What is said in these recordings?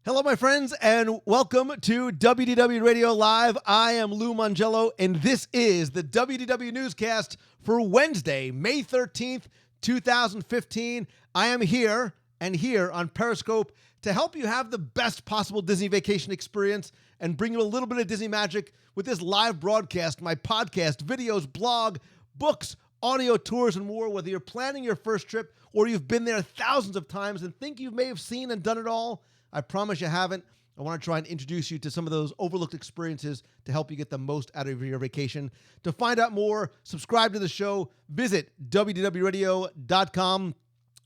Hello, my friends, and welcome to WDW Radio Live. I am Lou Mangello, and this is the WDW Newscast for Wednesday, May 13th, 2015. I am here on Periscope to help you have the best possible Disney vacation experience and bring you a little bit of Disney magic with this live broadcast, my podcast, videos, blog, books, audio tours, and more. Whether you're planning your first trip or you've been there thousands of times and think you may have seen and done it all, I promise you haven't. I want to try and introduce you to some of those overlooked experiences to help you get the most out of your vacation. To find out more, subscribe to the show, visit wdwradio.com.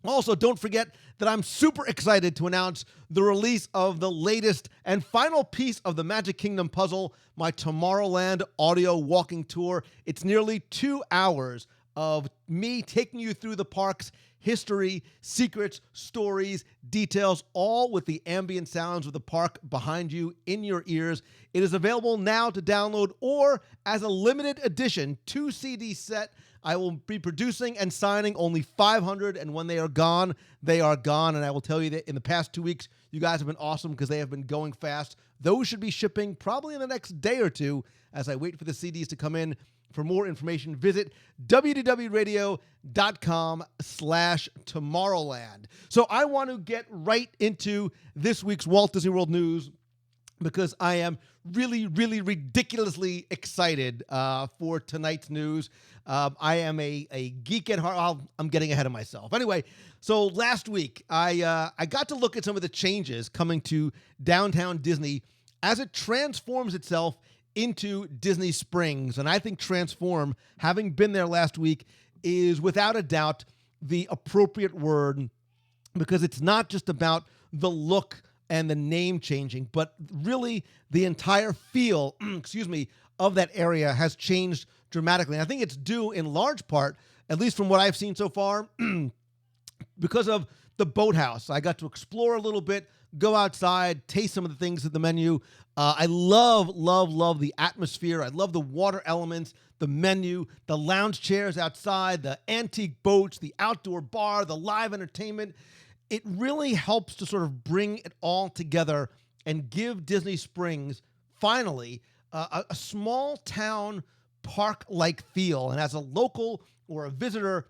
Also, don't forget that I'm super excited to announce the release of the latest and final piece of the Magic Kingdom puzzle, my Tomorrowland audio walking tour. It's nearly 2 hours of me taking you through the park's history, secrets, stories, details, all with the ambient sounds of the park behind you in your ears. It is available now to download or as a limited edition 2-CD set. I will be producing and signing only 500, and when they are gone, they are gone. And I will tell you that in the past 2 weeks, you guys have been awesome because they have been going fast. Those should be shipping probably in the next day or two as I wait for the CDs to come in. For more information, visit www.radio.com/Tomorrowland. So I want to get right into this week's Walt Disney World news because I am really, really ridiculously excited for tonight's news. I am a geek at heart. I'm getting ahead of myself. Anyway, so last week, I got to look at some of the changes coming to downtown Disney as it transforms itself into Disney Springs. And I think transform, having been there last week, is without a doubt the appropriate word because it's not just about the look and the name changing, but really the entire feel, of that area has changed dramatically. And I think it's due in large part, at least from what I've seen so far, because of the Boathouse. I got to explore a little bit, go outside, taste some of the things at the menu. I love the atmosphere. I love the water elements, the menu, the lounge chairs outside, the antique boats, the outdoor bar, the live entertainment. It really helps to sort of bring it all together and give Disney Springs, finally, a small town park-like feel. And as a local or a visitor,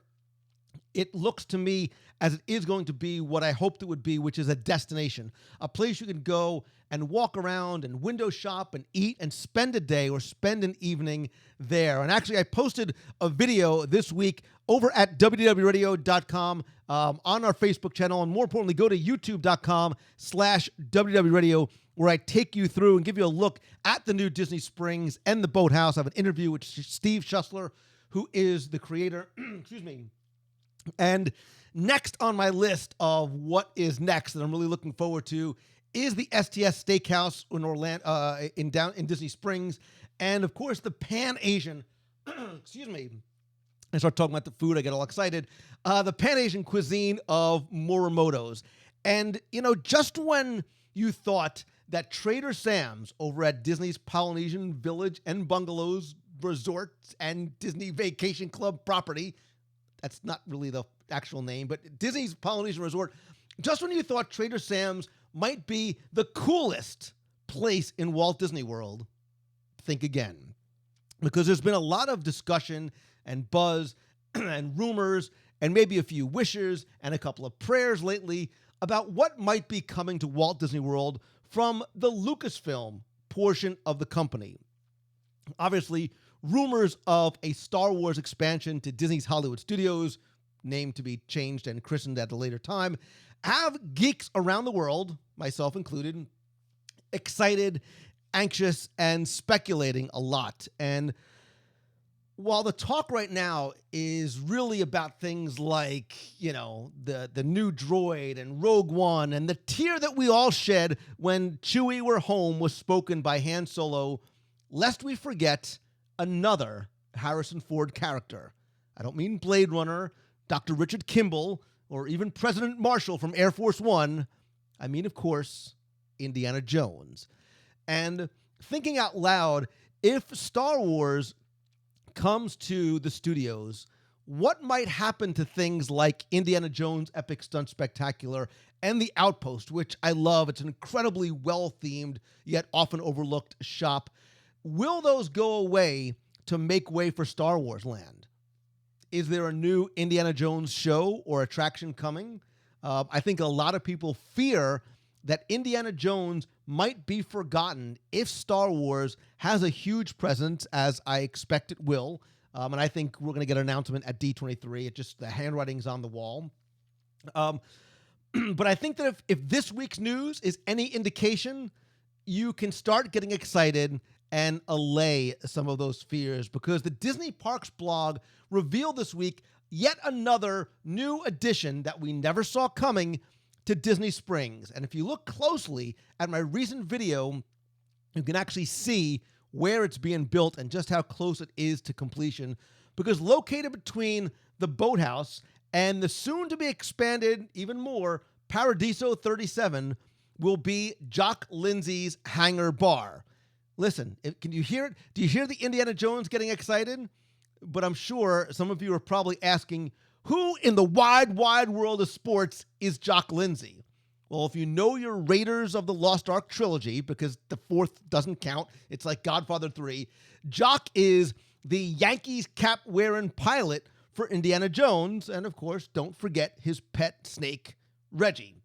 it looks to me as it is going to be what I hoped it would be, which is a destination, a place you can go and walk around and window shop and eat and spend a day or spend an evening there. And actually, I posted a video this week over at www.radio.com on our Facebook channel. And more importantly, go to youtube.com/www.radio, where I take you through and give you a look at the new Disney Springs and the Boathouse. I have an interview with Steve Schussler, who is the creator. And next on my list of what is next that I'm really looking forward to is the STS Steakhouse in Orlando, in Disney Springs, and of course the Pan-Asian. I start talking about the food, I get all excited. The Pan-Asian cuisine of Morimoto's, and just when you thought that Trader Sam's over at Disney's Polynesian Village and Bungalows Resorts and Disney Vacation Club property. That's not really the actual name, but Disney's Polynesian Resort. Just when you thought Trader Sam's might be the coolest place in Walt Disney World, think again. Because there's been a lot of discussion and buzz and rumors and maybe a few wishes and a couple of prayers lately about what might be coming to Walt Disney World from the Lucasfilm portion of the company. Obviously, rumors of a Star Wars expansion to Disney's Hollywood Studios, named to be changed and christened at a later time, have geeks around the world, myself included, excited, anxious, and speculating a lot. And while the talk right now is really about things like, the new droid and Rogue One and the tear that we all shed when Chewie We're Home was spoken by Han Solo, lest we forget another Harrison Ford character. I don't mean Blade Runner, Dr. Richard Kimball, or even President Marshall from Air Force One. I mean, of course, Indiana Jones. And thinking out loud, if Star Wars comes to the studios, what might happen to things like Indiana Jones Epic Stunt Spectacular and the Outpost, which I love. It's an incredibly well-themed, yet often overlooked shop. Will those go away to make way for Star Wars Land? Is there a new Indiana Jones show or attraction coming? I think a lot of people fear that Indiana Jones might be forgotten if Star Wars has a huge presence, as I expect it will. And I think we're going to get an announcement at D23. It just, the handwriting's on the wall. But I think that if this week's news is any indication, you can start getting excited and allay some of those fears, because the Disney Parks blog revealed this week yet another new addition that we never saw coming to Disney Springs. And if you look closely at my recent video, you can actually see where it's being built and just how close it is to completion, because located between the Boathouse and the soon-to-be expanded even more Paradiso 37 will be Jock Lindsey's Hangar bar. Listen, can you hear it? Do you hear the Indiana Jones getting excited? But I'm sure some of you are probably asking, who in the wide, wide world of sports is Jock Lindsey? Well, if you know your Raiders of the Lost Ark trilogy, because the fourth doesn't count, it's like Godfather 3, Jock is the Yankees cap-wearing pilot for Indiana Jones, and of course, don't forget his pet snake, Reggie.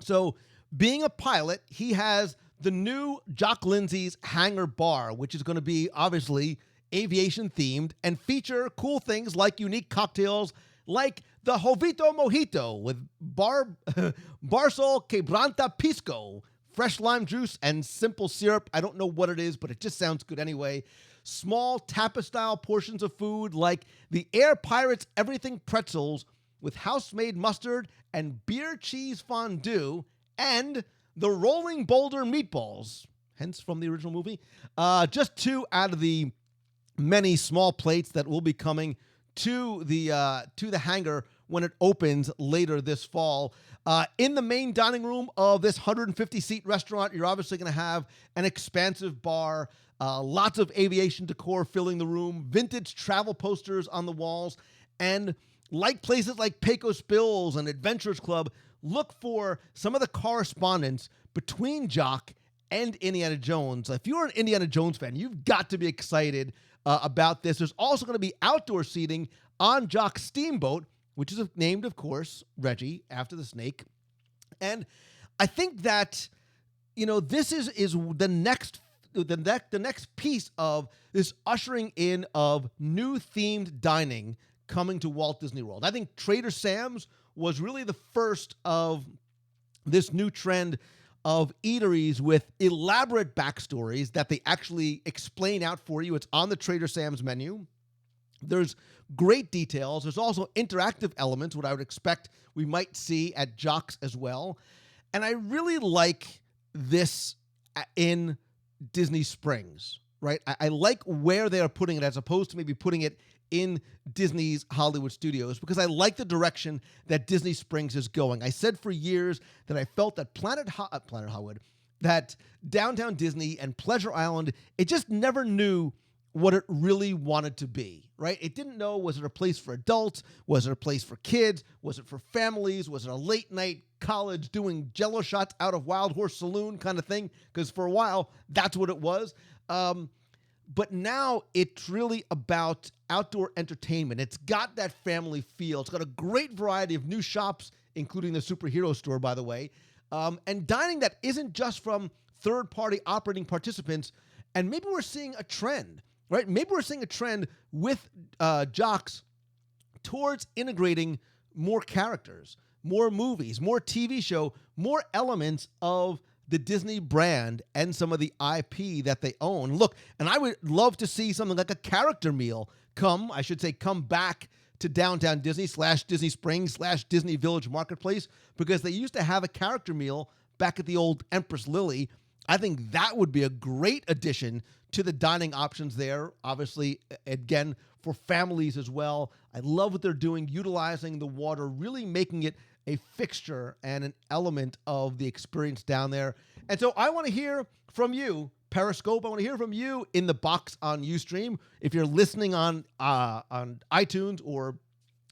So, being a pilot, he has the new Jock Lindsey's Hangar bar, which is going to be, obviously, aviation-themed and feature cool things like unique cocktails like the Hovito Mojito with Barsol Quebranta Pisco, fresh lime juice, and simple syrup. I don't know what it is, but it just sounds good anyway. Small tapas-style portions of food like the Pirates Everything Pretzels with house-made mustard and beer cheese fondue, and the Rolling Boulder meatballs, hence from the original movie. Just 2 out of the many small plates that will be coming to the hangar when it opens later this fall. In the main dining room of this 150-seat restaurant, you're obviously going to have an expansive bar, lots of aviation decor filling the room, vintage travel posters on the walls, and like places like Pecos Bills and Adventurers Club, look for some of the correspondence between Jock and Indiana Jones. If you're an Indiana Jones fan, you've got to be excited about this. There's also going to be outdoor seating on Jock's steamboat, which is named, of course, Reggie, after the snake. And I think that, this is the next piece of this ushering in of new themed dining coming to Walt Disney World. I think Trader Sam's was really the first of this new trend of eateries with elaborate backstories that they actually explain out for you. It's on the Trader Sam's menu. There's great details. There's also interactive elements, what I would expect we might see at Jock's as well. And I really like this in Disney Springs, right? I like where they are putting it as opposed to maybe putting it in Disney's Hollywood Studios, because I like the direction that Disney Springs is going. I said for years that I felt that Planet Hollywood, that Downtown Disney and Pleasure Island, it just never knew what it really wanted to be, right? It didn't know, was it a place for adults? Was it a place for kids? Was it for families? Was it a late night college doing jello shots out of Wild Horse Saloon kind of thing? Because for a while, that's what it was. But now it's really about outdoor entertainment. It's got that family feel. It's got a great variety of new shops, including the superhero store, by the way, and dining that isn't just from third-party operating participants. And maybe we're seeing a trend, right? Maybe we're seeing a trend with Jock's towards integrating more characters, more movies, more TV show, more elements of the Disney brand and some of the IP that they own. Look, and I would love to see something like a character meal come back to Downtown Disney / Disney Springs / Disney Village Marketplace, because they used to have a character meal back at the old Empress Lily. I think that would be a great addition to the dining options there. Obviously, again, for families as well. I love what they're doing, utilizing the water, really making it a fixture and an element of the experience down there. And so I want to hear from you, Periscope. I want to hear from you in the box on Ustream. If you're listening on iTunes or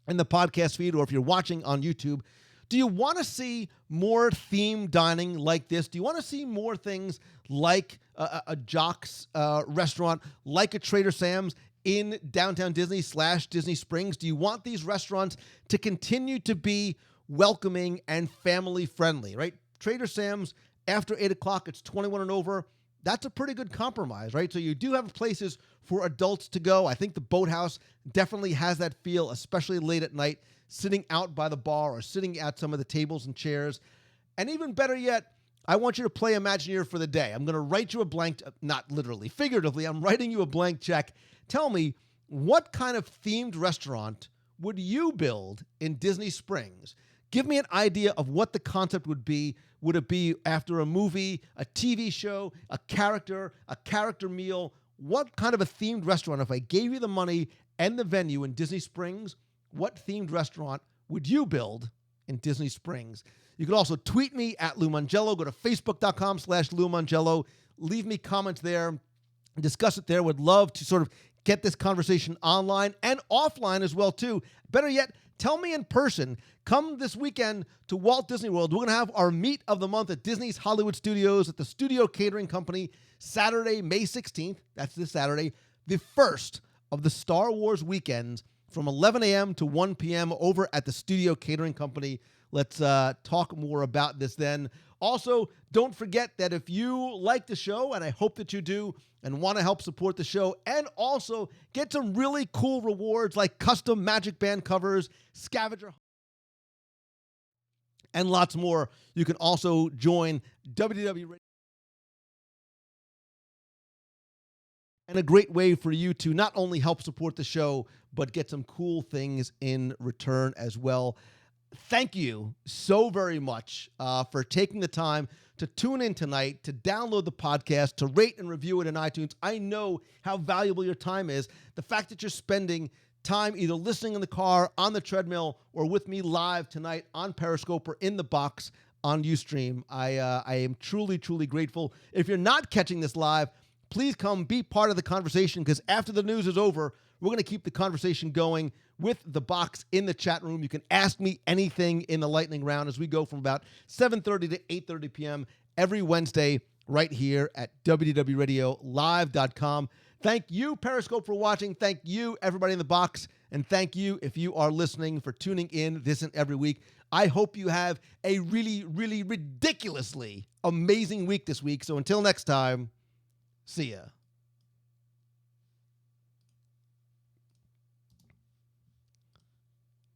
in the podcast feed, or if you're watching on YouTube, Do you want to see more themed dining like this? Do you want to see more things like a Jock's restaurant, like a Trader Sam's in downtown Disney / Disney Springs? Do you want these restaurants to continue to be welcoming and family friendly, right? Trader Sam's, after 8 o'clock, it's 21 and over. That's a pretty good compromise, right? So you do have places for adults to go. I think the Boathouse definitely has that feel, especially late at night, sitting out by the bar or sitting at some of the tables and chairs. And even better yet, I want you to play Imagineer for the day. I'm going to write you a blank, not literally, figuratively, I'm writing you a blank check. Tell me, what kind of themed restaurant would you build in Disney Springs? Give me an idea of what the concept would be. Would it be after a movie, a TV show, a character meal? What kind of a themed restaurant, if I gave you the money and the venue in Disney Springs, what themed restaurant would you build in Disney Springs? You can also tweet me at Lou Mongello. Go to facebook.com/Lou Mongello. Leave me comments there. Discuss it there. Would love to sort of get this conversation online and offline as well, too. Better yet, tell me in person. Come this weekend to Walt Disney World. We're going to have our meet of the month at Disney's Hollywood Studios at the Studio Catering Company, Saturday, May 16th. That's this Saturday, the first of the Star Wars weekends from 11 a.m. to 1 p.m. over at the Studio Catering Company. Let's talk more about this then. Also, don't forget that if you like the show, and I hope that you do, and want to help support the show, and also get some really cool rewards like custom Magic Band covers, scavenger, and lots more, you can also join WDW Radio. And a great way for you to not only help support the show, but get some cool things in return as well. Thank you so very much for taking the time to tune in tonight, to download the podcast, to rate and review it in iTunes. I know how valuable your time is. The fact that you're spending time either listening in the car, on the treadmill, or with me live tonight on Periscope or in the box on Ustream. I am truly, truly grateful. If you're not catching this live, please come be part of the conversation, because after the news is over, we're going to keep the conversation going with the box in the chat room. You can ask me anything in the lightning round as we go from about 7:30 to 8:30 p.m. every Wednesday right here at WDWRadioLive.com. Thank you, Periscope, for watching. Thank you, everybody in the box. And thank you, if you are listening, for tuning in this and every week. I hope you have a really, really ridiculously amazing week this week. So until next time, see ya.